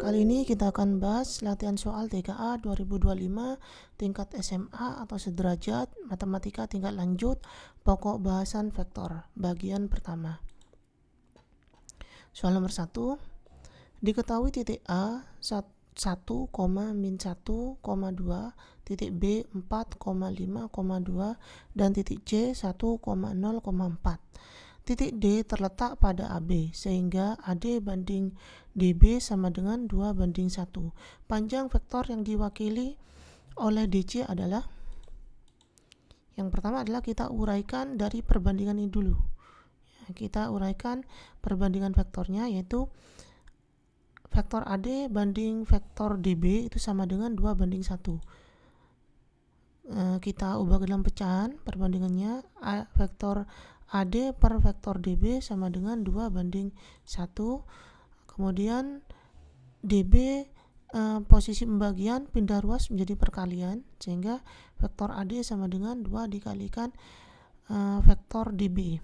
Kali ini kita akan bahas latihan soal TKA 2025 tingkat SMA atau sederajat matematika tingkat lanjut pokok bahasan vektor bagian pertama. Soal nomor 1. Diketahui titik A 1, min 1, 2, titik B 4, 5, 2 dan titik C 1, 0, 4. Titik D terletak pada AB, sehingga AD banding DB sama dengan 2 banding 1. Panjang vektor yang diwakili oleh DC adalah, yang pertama adalah kita uraikan dari perbandingan ini dulu. Kita uraikan perbandingan vektornya, yaitu vektor AD banding vektor DB itu sama dengan 2 banding 1. Kita ubah ke dalam pecahan perbandingannya. Vektor AD per vektor DB sama dengan 2 banding 1. Kemudian DB posisi pembagian pindah ruas menjadi perkalian, sehingga vektor AD sama dengan 2 dikalikan vektor DB.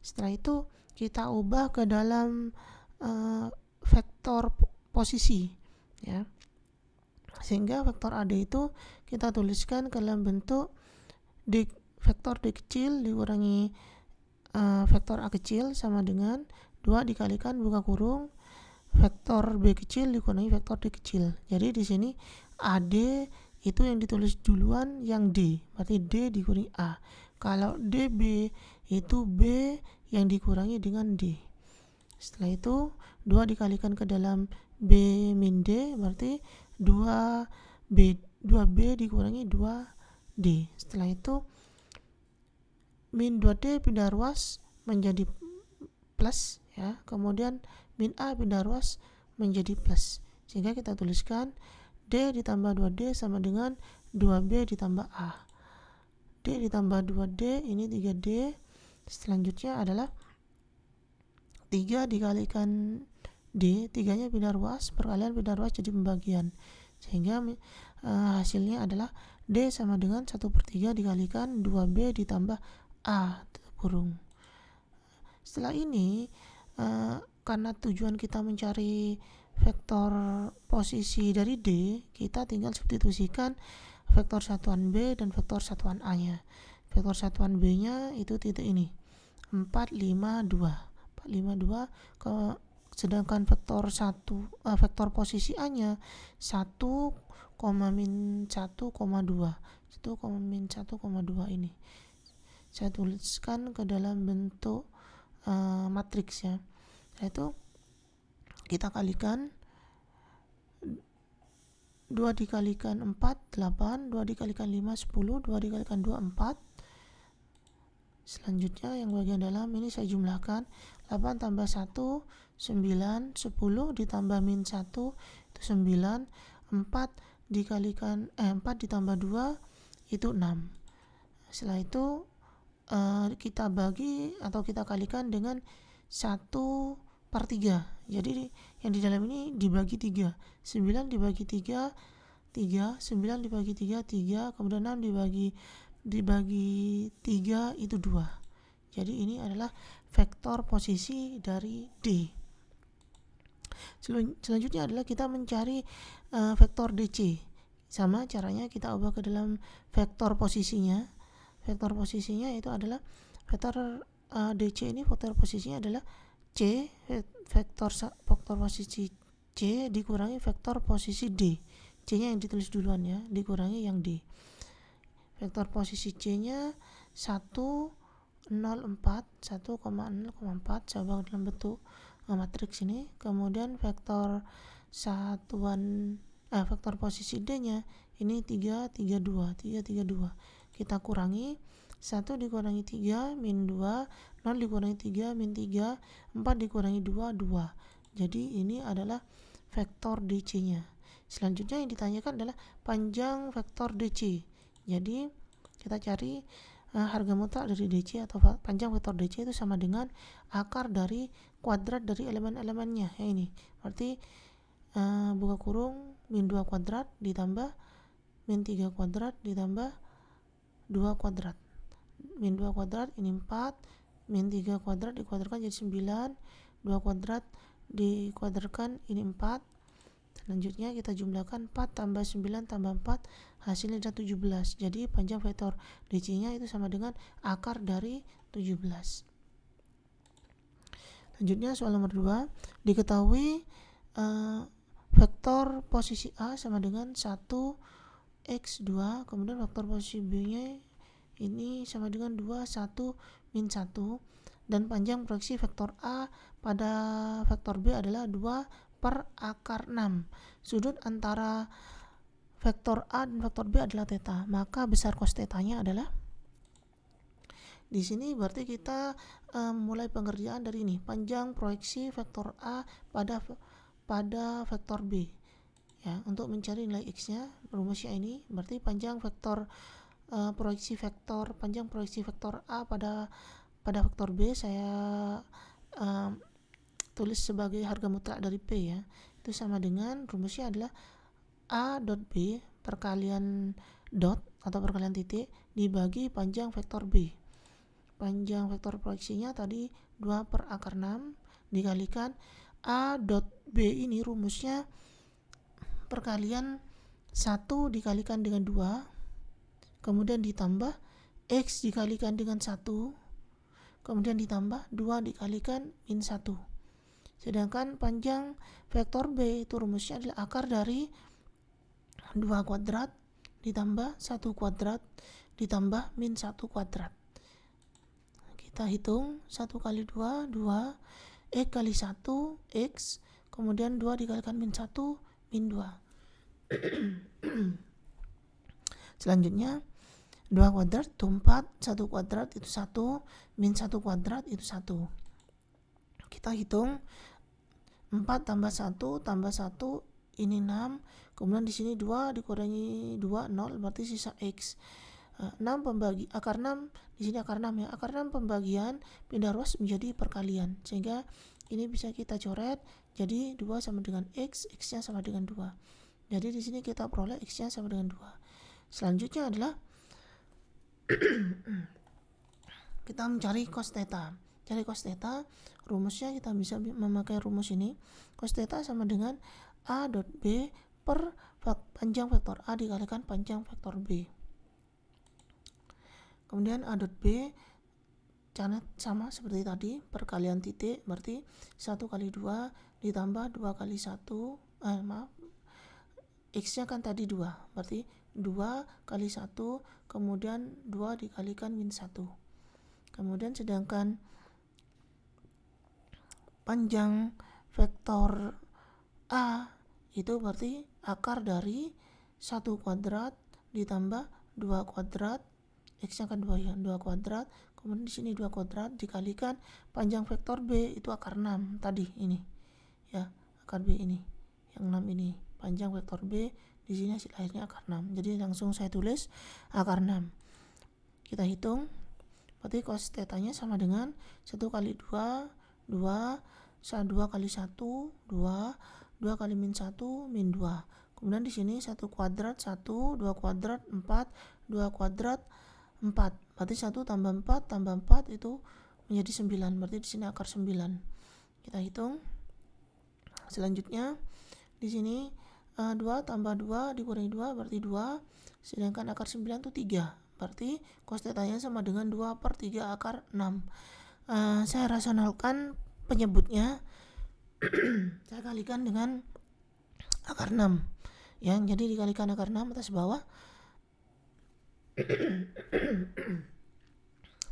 Setelah itu kita ubah ke dalam vektor posisi, ya, sehingga vektor AD itu kita tuliskan ke dalam bentuk vektor D kecil dikurangi vektor A kecil sama dengan 2 dikalikan buka kurung vektor B kecil dikurangi vektor D kecil. Jadi di sini AD itu yang ditulis duluan yang D, berarti D dikurangi A. Kalau DB itu B yang dikurangi dengan D. Setelah itu 2 dikalikan ke dalam B min D, berarti 2B dikurangi 2D. Setelah itu min 2D pindah ruas menjadi plus, ya. Kemudian min A pindah ruas menjadi plus, sehingga kita tuliskan D ditambah 2D sama dengan 2B ditambah A. D ditambah 2D ini 3D. Selanjutnya adalah 3 dikalikan D, 3-nya pindah ruas, perkalian pindah ruas jadi pembagian, sehingga hasilnya adalah D sama dengan 1/3 dikalikan 2B ditambah A kurung. Setelah ini karena tujuan kita mencari vektor posisi dari D, kita tinggal substitusikan vektor satuan B dan vektor satuan A nya. Vektor satuan B nya itu titik ini 4, 5, 2, sedangkan vektor vektor posisi A nya 1, min 1, 2 ini saya tuliskan ke dalam bentuk matriks, ya. Yaitu kita kalikan 2 dikalikan 4 8, 2 dikalikan 5 10, 2 dikalikan 2 4. Selanjutnya yang bagian dalam ini saya jumlahkan 8 tambah 1 9, 10 ditambah min 1 itu 9, 4 dikalikan 4 ditambah 2 itu 6. Setelah itu kita bagi atau kita kalikan dengan 1/3. Jadi yang di dalam ini dibagi 3. 9 dibagi 3, 3. 9 dibagi 3, 3. Kemudian 6 dibagi 3 itu 2. Jadi ini adalah vektor posisi dari D. Selanjutnya adalah kita mencari vektor DC. Sama caranya kita ubah ke dalam vektor posisinya. Vektor posisinya itu adalah vektor DC ini vektor posisinya adalah C, vektor posisi C dikurangi vektor posisi D. C-nya yang ditulis duluan, ya, dikurangi yang D. Vektor posisi C-nya 1, 0, 4, 1,0,4 saya ubah dalam bentuk matriks ini. Kemudian vektor vektor posisi D-nya ini 3, 3, 2. Kita kurangi 1 dikurangi 3 min 2, 0 dikurangi 3 min 3, 4 dikurangi 2 2. Jadi ini adalah vektor DC-nya. Selanjutnya yang ditanyakan adalah panjang vektor DC. Jadi kita cari harga mutlak dari DC atau panjang vektor DC itu sama dengan akar dari kuadrat dari elemen-elemennya, ya. Ini berarti buka kurung min 2 kuadrat ditambah min 3 kuadrat ditambah 2 kuadrat. Min 2 kuadrat ini 4, min 3 kuadrat dikuadratkan jadi 9, 2 kuadrat dikuadratkan ini 4, Selanjutnya kita jumlahkan 4 tambah 9 tambah 4, hasilnya adalah 17. Jadi panjang vektor DC nya itu sama dengan akar dari 17. Selanjutnya soal nomor 2, diketahui vektor posisi A sama dengan 1x2, kemudian vektor posisi B nya ini sama dengan 2, 1, min 1, dan panjang proyeksi vektor A pada vektor B adalah 2 per akar 6. Sudut antara vektor A dan vektor B adalah theta, maka besar cos theta-nya adalah, di sini berarti kita mulai pengerjaan dari ini, panjang proyeksi vektor A pada vektor B. Ya, untuk mencari nilai x-nya, rumusnya ini berarti panjang vektor panjang proyeksi vektor A pada vektor B saya tulis sebagai harga mutlak dari P ya. Itu sama dengan, rumusnya adalah A dot B perkalian dot atau perkalian titik dibagi panjang vektor B. Panjang vektor proyeksinya tadi 2 per akar 6 dikalikan A dot B, ini rumusnya perkalian 1 dikalikan dengan 2, kemudian ditambah X dikalikan dengan 1, kemudian ditambah 2 dikalikan min 1. Sedangkan panjang vektor B itu rumusnya adalah akar dari 2 kuadrat ditambah 1 kuadrat ditambah min 1 kuadrat. Kita hitung 1 kali 2, 2, X kali 1, X, kemudian 2 dikalikan min 1, min 2. Selanjutnya 2 kuadrat itu 4, 1 kuadrat itu 1, min 1 kuadrat itu 1. Kita hitung 4 tambah 1 tambah 1 ini 6, kemudian di sini 2 dikurangi 2, 0, berarti sisa X. 6 pembagi akar 6, di sini akar 6 ya. Akar 6 pembagian pindah ruas menjadi perkalian, sehingga ini bisa kita coret jadi 2 sama dengan X, X-nya sama dengan 2. Jadi di sini kita peroleh X-nya sama dengan 2. Selanjutnya adalah kita mencari cos theta. Cari cos theta, rumusnya kita bisa memakai rumus ini. Cos theta sama dengan A dot B per panjang vektor A dikalikan panjang vektor B. Kemudian A dot B caranya sama seperti tadi, perkalian titik, berarti 1 kali 2 ditambah 2 kali 1, X-nya kan tadi 2, berarti 2 kali 1, kemudian 2 dikalikan min 1. Kemudian sedangkan panjang vektor A itu berarti akar dari 1 kuadrat ditambah 2 kuadrat, X-nya kan 2 ya, 2 kuadrat, kemudian di sini 2 kuadrat dikalikan panjang vektor B itu akar 6 tadi ini. Ya, akar B ini. Yang 6 ini panjang vektor B, di sini hasil akhirnya akar 6. Jadi langsung saya tulis akar 6. Kita hitung, berarti cos theta-nya sama dengan 1 kali 2, 2, 2 kali 1, 2, 2 kali min 1, min 2. Kemudian di sini 1 kuadrat 1, 2 kuadrat 4, 2 kuadrat 4. Berarti 1 tambah 4 tambah 4 itu menjadi 9. Berarti di sini akar 9. Kita hitung. Selanjutnya di sini 2 tambah 2 dikurangi 2 berarti 2. Sedangkan akar 9 itu 3. Berarti cos theta-nya sama dengan 2 per 3 akar 6. Saya rasionalkan penyebutnya. Saya kalikan dengan akar 6 ya, jadi dikalikan akar 6 atas bawah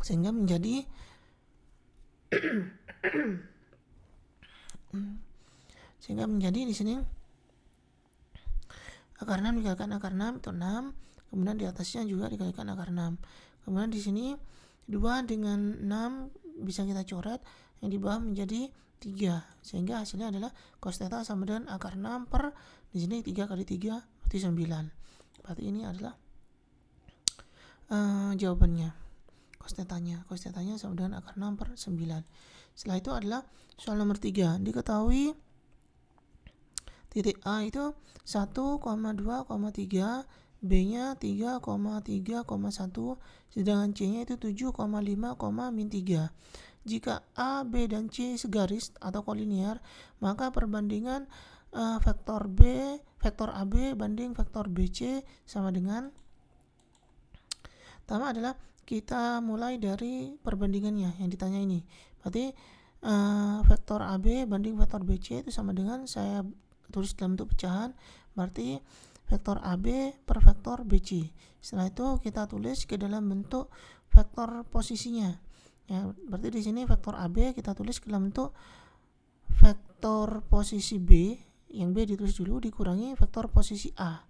sehingga menjadi di sini akar 6 dikalikan akar 6 itu 6, kemudian di atasnya juga dikalikan akar 6. Kemudian di sini 2 dengan 6 bisa kita coret, yang di bawah menjadi 3, sehingga hasilnya adalah cos theta sama dengan akar 6 per, di sini 3 kali 3 berarti 9. Berarti ini adalah jawabannya, cos theta-nya sama dengan akar 6 per 9. Setelah itu adalah soal nomor 3. Diketahui titik A itu 1,2,3, B-nya 3,3,1, sedangkan C-nya itu 7,5, min 3. Jika A, B, dan C segaris atau kolinier, maka perbandingan vektor AB banding vektor BC sama dengan, pertama adalah kita mulai dari perbandingannya yang ditanya ini. Berarti vektor AB banding vektor BC itu sama dengan, saya tulis dalam bentuk pecahan, berarti vektor AB per vektor BC. Setelah itu kita tulis ke dalam bentuk vektor posisinya. Ya, berarti di sini vektor AB kita tulis ke dalam bentuk vektor posisi B, yang B ditulis dulu dikurangi vektor posisi A.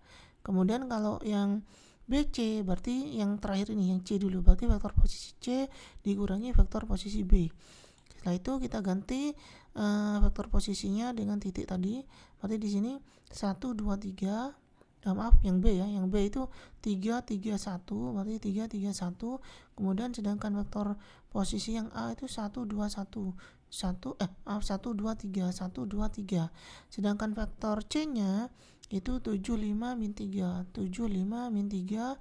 Kemudian kalau yang BC berarti yang terakhir ini, yang C dulu, berarti vektor posisi C dikurangi vektor posisi B. Setelah itu kita ganti vektor posisinya dengan titik tadi. Berarti di sini 1 2 3, maaf yang B ya, yang B itu 3 3 1, berarti 3 3 1. Kemudian sedangkan vektor posisi yang A itu 1 2 1 1 2 3 1 2 3. Sedangkan vektor C-nya itu 7 5 min 3 7 5 min 3.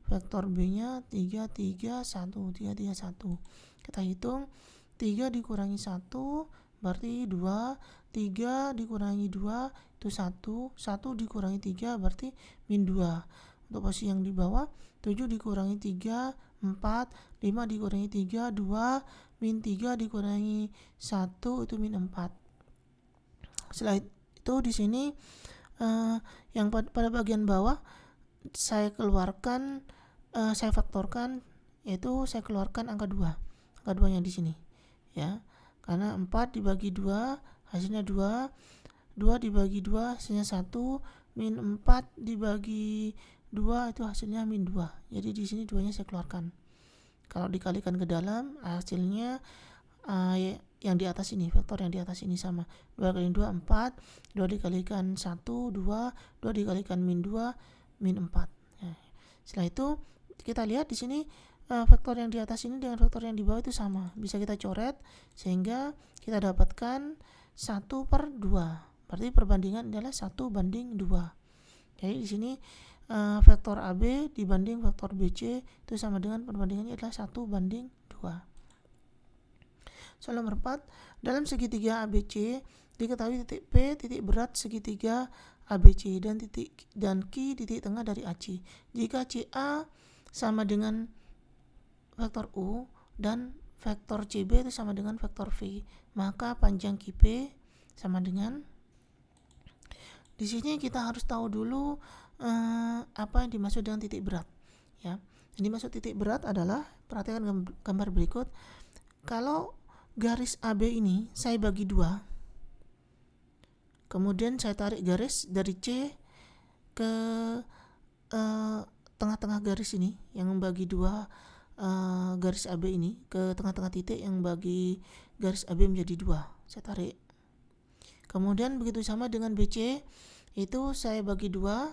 Vektor B-nya 3 3 1 3 3 1. Kita hitung 3 dikurangi 1 berarti 2, 3 dikurangi 2 itu 1, 1 dikurangi 3 berarti min 2. Untuk posisi yang di bawah 7 dikurangi 3 4, 5 dikurangi 3 2, min 3 dikurangi 1 itu min 4. Setelah itu di sini yang pada bagian bawah saya keluarkan, saya faktorkan, yaitu saya keluarkan angka 2 nya di sini ya, karena 4 dibagi 2 hasilnya 2 dibagi 2 hasilnya 1, min 4 dibagi 2 itu hasilnya min 2. Jadi di sini 2 nya saya keluarkan. Kalau dikalikan ke dalam hasilnya yang di atas ini, vektor yang di atas ini sama 2 kali 2 4, 2 dikalikan 1 2, 2 dikalikan min 2 min 4 ya. Setelah itu kita lihat di sini vektor yang di atas ini dengan vektor yang di bawah itu sama, bisa kita coret sehingga kita dapatkan 1/2. Berarti perbandingan adalah 1/2. Jadi di sini vektor AB dibanding vektor BC itu sama dengan perbandingannya adalah 1/2. Soal nomor 4, dalam segitiga ABC diketahui titik P titik berat segitiga ABC dan Q titik tengah dari AC. Jika CA sama dengan vektor U dan vektor CB itu sama dengan vektor V, maka panjang QP sama dengan, di sini kita harus tahu dulu apa yang dimaksud dengan titik berat ya. Yang dimaksud titik berat adalah, perhatikan gambar berikut. Kalau garis AB ini saya bagi 2, kemudian saya tarik garis dari C ke tengah-tengah garis ini yang membagi 2 garis AB ini ke tengah-tengah titik yang bagi garis AB menjadi 2, saya tarik. Kemudian begitu sama dengan BC, itu saya bagi 2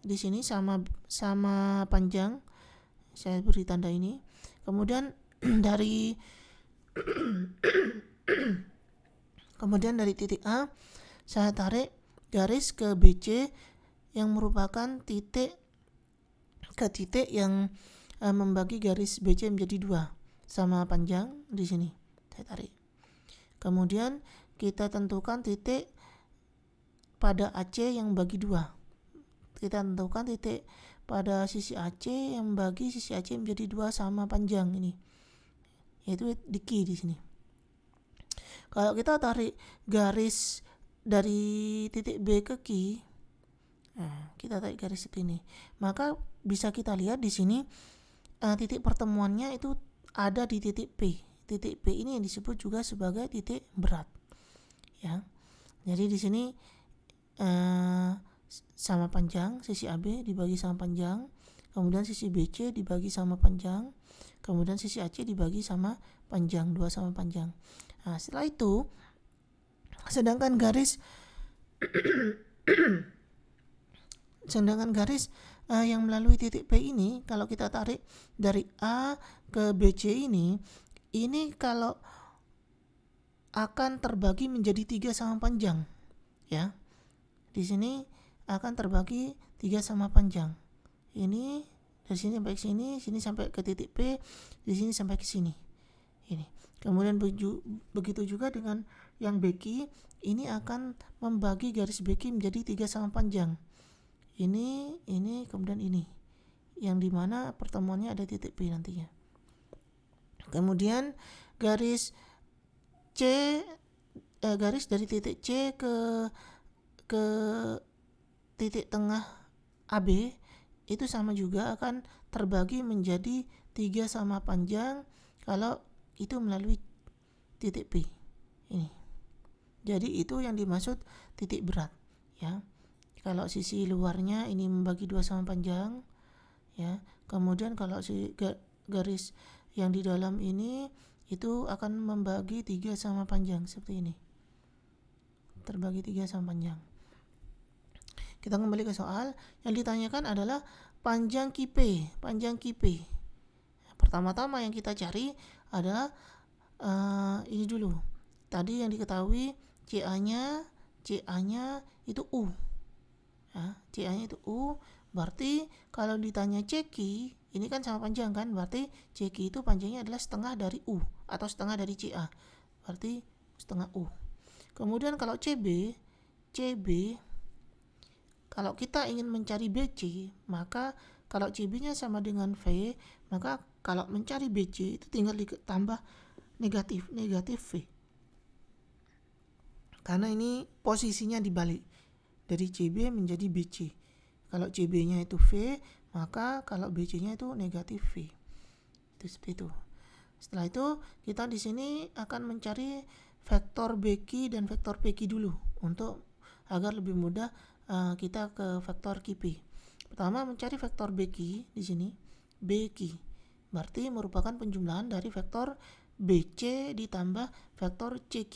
di sini sama panjang, saya beri tanda ini. Kemudian dari titik A saya tarik garis ke BC yang merupakan titik ke titik yang membagi garis BC menjadi 2 sama panjang, di sini saya tarik. Kemudian kita tentukan titik pada AC yang bagi 2. Kita tentukan titik pada sisi AC yang membagi sisi AC menjadi 2 sama panjang ini, yaitu di Q di sini. Kalau kita tarik garis dari titik B ke Q, kita tarik garis seperti ini, maka bisa kita lihat di sini titik pertemuannya itu ada di titik P. Titik P ini yang disebut juga sebagai titik berat ya. Jadi di sini sama panjang, sisi AB dibagi sama panjang, kemudian sisi BC dibagi sama panjang, kemudian sisi AC dibagi sama panjang, 2 sama panjang. Nah, setelah itu sedangkan garis yang melalui titik P ini, kalau kita tarik dari A ke BC ini kalau akan terbagi menjadi 3 sama panjang ya. Di sini akan terbagi 3 sama panjang. Ini dari sini sampai ke sini, sini sampai ke titik P, di sini sampai ke sini ini. Kemudian begitu juga dengan yang beki, ini akan membagi garis beki menjadi 3 sama panjang. Ini, kemudian ini. Yang dimana pertemuannya ada titik P nantinya. Kemudian garis dari titik C ke titik tengah AB itu sama juga akan terbagi menjadi 3 sama panjang kalau itu melalui titik P ini. Jadi itu yang dimaksud titik berat ya. Kalau sisi luarnya ini membagi 2 sama panjang ya. Kemudian kalau si garis yang di dalam ini itu akan membagi 3 sama panjang seperti ini. Terbagi 3 sama panjang. Kita kembali ke soal. Yang ditanyakan adalah panjang KP. Pertama-tama yang kita cari adalah ini dulu. Tadi yang diketahui CA-nya itu U. Ya, CA-nya itu U. Berarti kalau ditanya CQ, ini kan sama panjang kan? Berarti CQ itu panjangnya adalah setengah dari U atau setengah dari CA. Berarti setengah U. Kemudian kalau CB kalau kita ingin mencari BC, maka kalau CB-nya sama dengan V, maka kalau mencari BC itu tinggal ditambah negatif V. Karena ini posisinya dibalik. Dari CB menjadi BC. Kalau CB-nya itu V, maka kalau BC-nya itu negatif V. Itu seperti itu. Setelah itu, kita di sini akan mencari vektor BQ dan vektor PQ dulu untuk agar lebih mudah kita ke vektor KP. Pertama mencari vektor BQ di sini, BQ. Berarti merupakan penjumlahan dari vektor BC ditambah vektor CQ.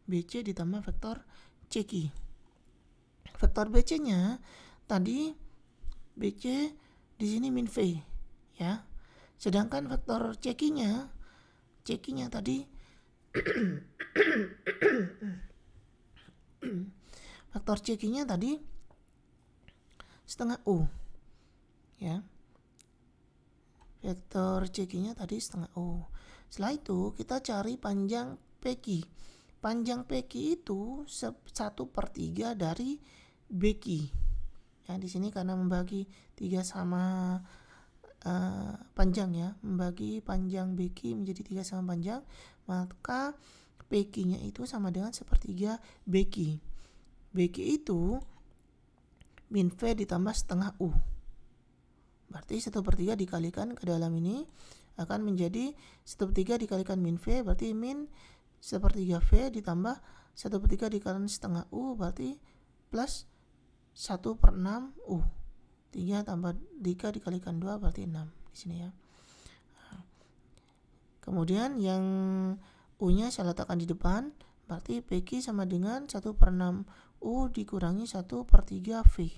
BC ditambah vektor CQ. Vektor BC-nya tadi BC di sini min V ya. Sedangkan vektor CQ-nya tadi vektor CQ-nya tadi setengah U ya. Vektor CQ-nya tadi setengah U. Setelah itu kita cari panjang PQ. Panjang PQ itu 1/3 dari BQ. Ya, di sini karena membagi 3 sama panjang ya, membagi panjang BQ menjadi 3 sama panjang, maka PQ-nya itu sama dengan 1/3 BQ. BQ itu min V ditambah setengah U. Berarti 1/3 dikalikan ke dalam ini akan menjadi 1/3 dikalikan min V, berarti min 1/3 V ditambah 1/3 dikalikan setengah U, berarti plus 1/6 U. 3 tambah 3 dikalikan 2 berarti 6 di sini ya. Kemudian yang U-nya saya letakkan di depan, berarti PQ sama dengan 1/6 U dikurangi 1/3 V.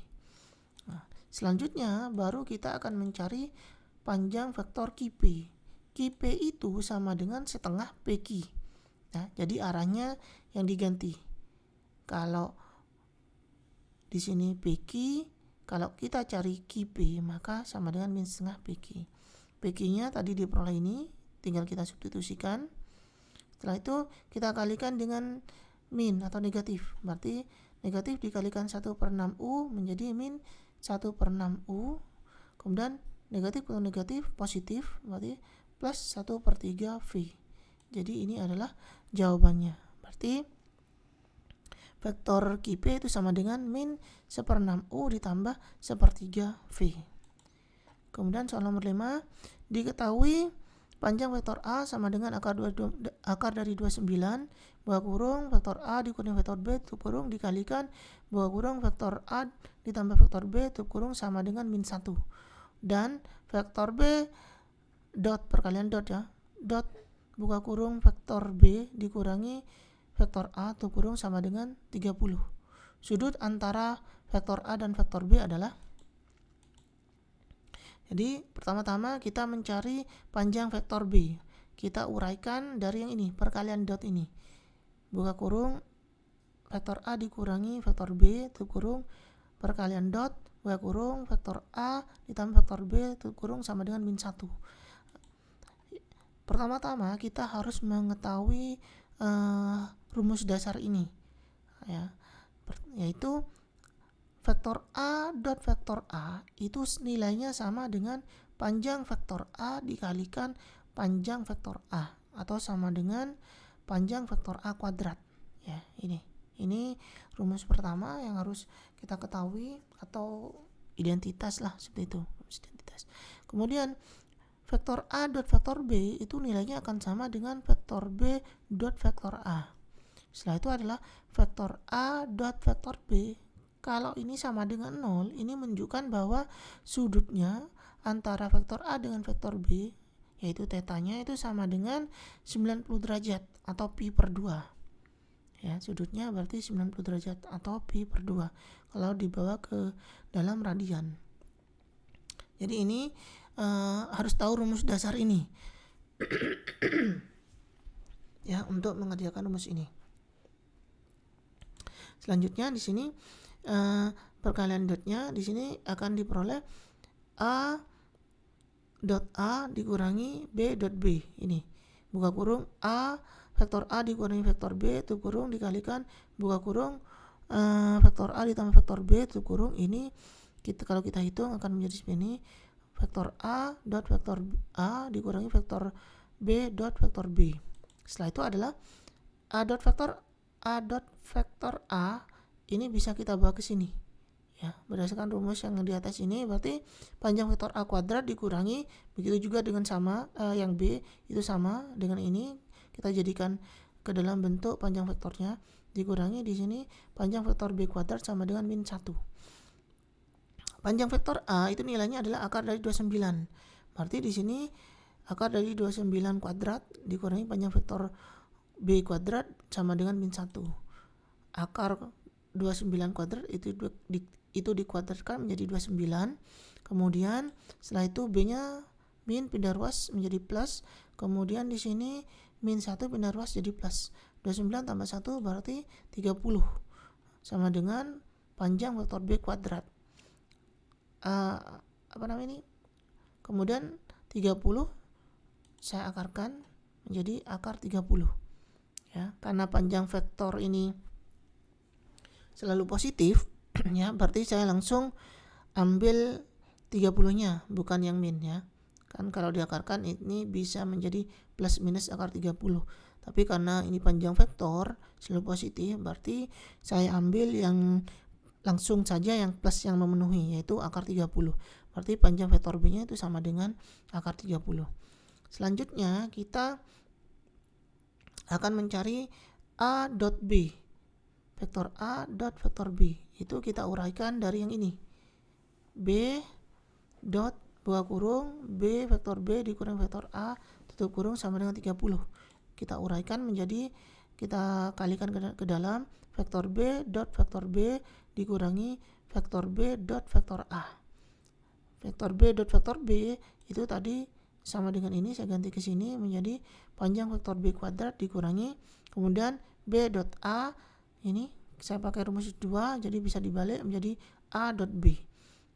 Nah, selanjutnya baru kita akan mencari panjang vektor KP. KP itu sama dengan setengah PQ. Nah, jadi arahnya yang diganti. Kalau di sini PQ, kalau kita cari KP maka sama dengan min setengah PQ. PQ-nya tadi diperoleh ini, tinggal kita substitusikan. Setelah itu kita kalikan dengan min atau negatif. Berarti negatif dikalikan 1/6 U menjadi min 1/6 U. Kemudian negatif ketemu negatif positif, berarti plus 1/3 V. Jadi ini adalah jawabannya. Berarti vektor KP itu sama dengan min 1/6 U ditambah 1/3 V. Kemudian soal nomor 5, diketahui panjang vektor A sama dengan akar dari 29 buka kurung vektor A dikurangi vektor B tutup kurung dikalikan buka kurung vektor A ditambah vektor B tutup kurung sama dengan min 1. Dan vektor B dot perkalian dot ya. Dot buka kurung vektor B dikurangi vektor A tutup kurung sama dengan 30. Sudut antara vektor A dan vektor B adalah, jadi pertama-tama kita mencari panjang vektor B. Kita uraikan dari yang ini, perkalian dot ini. Buka kurung vektor A dikurangi vektor B tutup kurung perkalian dot buka kurung vektor A ditambah vektor B tutup kurung sama dengan min 1. pertama-tama kita harus mengetahui rumus dasar ini, ya, yaitu vektor A dot vektor A itu nilainya sama dengan panjang vektor A dikalikan panjang vektor A, atau sama dengan panjang vektor A kuadrat. Ya, ini rumus pertama yang harus kita ketahui, atau identitas lah, seperti itu, identitas. Kemudian vektor A dot vektor B itu nilainya akan sama dengan vektor B dot vektor A. Setelah itu adalah vektor A dot vektor B. Kalau ini sama dengan 0, ini menunjukkan bahwa sudutnya antara vektor A dengan vektor B, yaitu tetanya itu sama dengan 90 derajat atau pi per 2. Ya, sudutnya berarti 90 derajat atau pi per 2 kalau dibawa ke dalam radian. Jadi ini harus tahu rumus dasar ini ya, untuk mengerjakan rumus ini. Selanjutnya di sini perkalian dotnya di sini akan diperoleh A dot A dikurangi B dot B. Ini buka kurung A vektor A dikurangi vektor B tutup kurung dikalikan buka kurung vektor A ditambah vektor B tutup kurung. Ini kalau kita hitung akan menjadi seperti ini, vektor A dot vektor A dikurangi vektor B dot vektor B. Setelah itu adalah A dot vektor A ini bisa kita bawa ke sini. Ya, berdasarkan rumus yang di atas ini berarti panjang vektor A kuadrat dikurangi, begitu juga dengan sama yang B itu sama dengan ini, kita jadikan ke dalam bentuk panjang vektornya dikurangi di sini panjang vektor B kuadrat sama dengan min 1. Panjang vektor A itu nilainya adalah akar dari 29. Berarti di sini akar dari 29 kuadrat dikurangi panjang vektor B kuadrat sama dengan min 1. Akar 29 kuadrat itu dikuadratkan menjadi 29. Kemudian setelah itu B-nya min pindah ruas menjadi plus. Kemudian di sini min 1 pindah ruas jadi plus. 29 tambah 1 berarti 30 sama dengan panjang vektor B kuadrat. Kemudian 30 saya akarkan menjadi akar 30. Ya, karena panjang vektor ini selalu positif ya, berarti saya langsung ambil 30-nya bukan yang min ya. Kan kalau diakarkan ini bisa menjadi plus minus akar 30. Tapi karena ini panjang vektor selalu positif, berarti saya ambil yang langsung saja yang plus yang memenuhi, yaitu akar 30. Berarti panjang vektor B-nya itu sama dengan akar 30. Selanjutnya kita akan mencari A dot B. Vektor A dot vektor B itu kita uraikan dari yang ini. B dot buka kurung B vektor B dikurangi vektor A tutup kurung sama dengan 30. Kita uraikan menjadi, kita kalikan ke dalam vektor B dot vektor B dikurangi vektor B dot vektor A. Vektor B dot vektor B itu tadi sama dengan ini, saya ganti ke sini menjadi panjang vektor B kuadrat dikurangi kemudian B dot A, ini saya pakai rumus 2 jadi bisa dibalik menjadi A dot B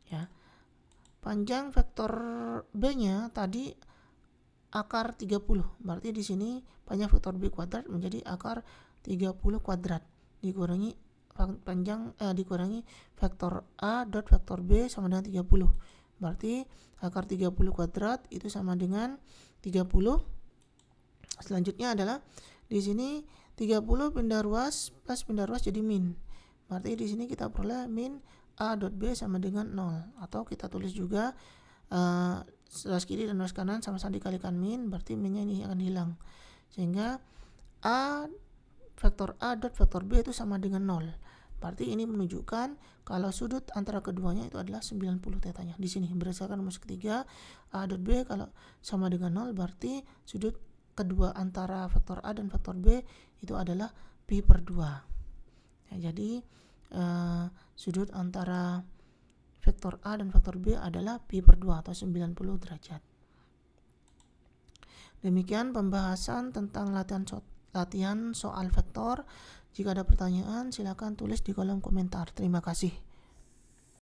ya. Panjang vektor B-nya tadi akar 30, berarti di sini panjang vektor B kuadrat menjadi akar 30 kuadrat dikurangi panjang dikurangi vektor A dot vektor B sama dengan 30. Berarti akar 30 kuadrat itu sama dengan 30. Selanjutnya adalah di sini 30 pindah ruas plus pindah ruas jadi min. Berarti di sini kita peroleh min A dot B sama dengan 0, atau kita tulis juga ruas kiri dan ruas kanan sama-sama dikalikan min, berarti minnya ini akan hilang. Sehingga A vektor A dot vektor B itu sama dengan 0. Berarti ini menunjukkan kalau sudut antara keduanya itu adalah 90 tetanya. Di sini berdasarkan rumus ketiga A dot B kalau sama dengan 0 berarti sudut kedua antara vektor A dan vektor B itu adalah pi per 2. Ya, jadi sudut antara vektor A dan vektor B adalah pi per 2 atau 90 derajat. Demikian pembahasan tentang latihan soal vektor. Jika ada pertanyaan silakan tulis di kolom komentar. Terima kasih.